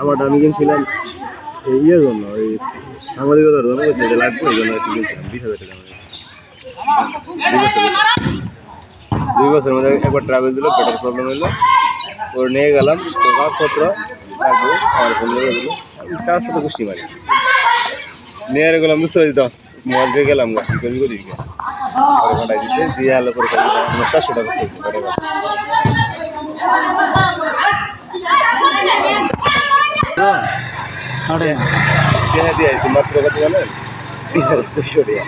আমারটা আমি কিনছিলাম ইয়ের জন্য ওই সাংবাদিকতার জন্য যেটা লাগবে ওই জন্য কিনছিলাম 20,000 টাকা। 2 বছরের মধ্যে একবার ট্রাভেল দিল, পেটের প্রবলেম হইলো, ওর নিয়ে গেলাম কাগজপত্র থাকবে আমার ফোন নিয়ে দিল, কাগজপত্র গোষ্ঠী মারি নিয়ে গেলাম বুঝতে পারি তো মোবাইল দিয়ে গেলাম কী করি করি ঘন্টায় দিচ্ছে দিয়ে আলো করে 400 টাকা দিয়ে আসছি মাত্র কত জানেন 3,200 টাকা।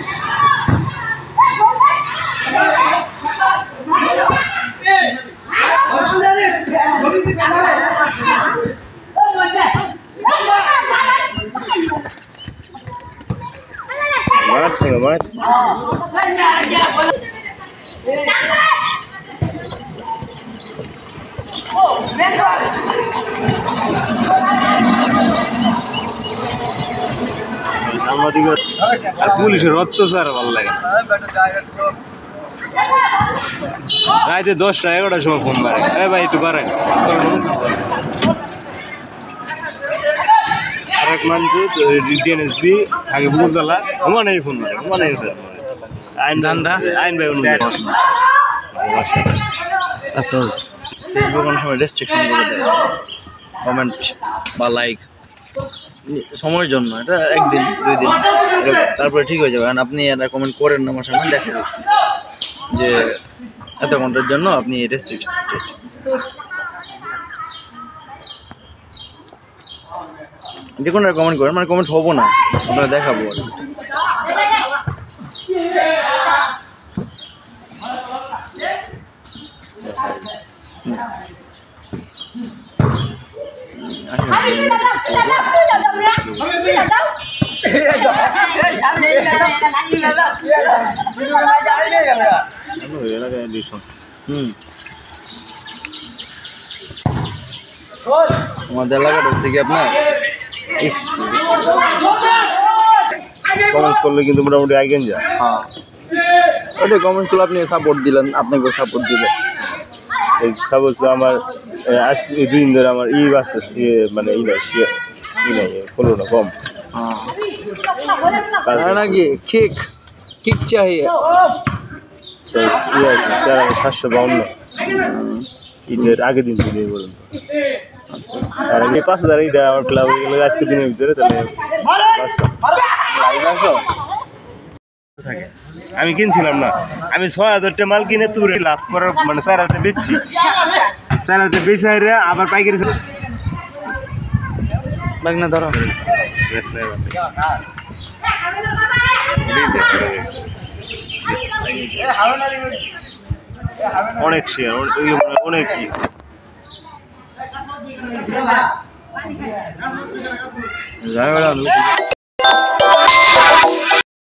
মাঠ আর পুলিশের অত্যাচার ভালো লাগে না। রাতে 10টা 11টার সময় ফোন মারে, এ ভাই একটু করেন আরেক মানছে ডিএনএসবি আগে বুকুরতলা ওখানে ফোন মারে ওখানে আইন ধান্দা আইন ভাই ফেসবুক অনেক সময় রেস্ট্রিকশন করে দেয় কমেন্ট বা লাইক সময়ের জন্য, এটা 1 দিন 2 দিন তারপরে ঠিক হয়ে যাবে। কারণ আপনি একটা কমেন্ট করেন না আমার সামনে দেখা যে এত ঘন্টার জন্য আপনি রেস্ট্রিকশন যে কোনো কমেন্ট করেন, মানে কমেন্ট হবো না আপনারা দেখাবো আমাদের এলাকাটা হচ্ছে কি আপনার কমেন্টস করলে কিন্তু মোটামুটি আগেন যায়। হ্যাঁ ওইটা কমেন্টস করলে আপনি সাপোর্ট দিলেন, আপনাকে সাপোর্ট দিলে এই সাপোজ আমার আজ 2 দিন ধরে আমার বাসতে মানে নাই হলো না কম নাকি কিক কিক চাই তো 752 ঈদের আগের দিন থেকে বলুন আর আগে 5,000 ঈদ আমার ক্লাব হয়ে গেল আজকে দিনের ভিতরে। তাহলে থাকে আমি কিনছিলাম না, আমি 6,000 টাকা মাল কিনে তুলে লাভ করার মানে 4,000 বেচছি, 4,000 বেচে আবার পাইকারি ব্যাগ না ধরো অনেক শেয়ার অনেক কি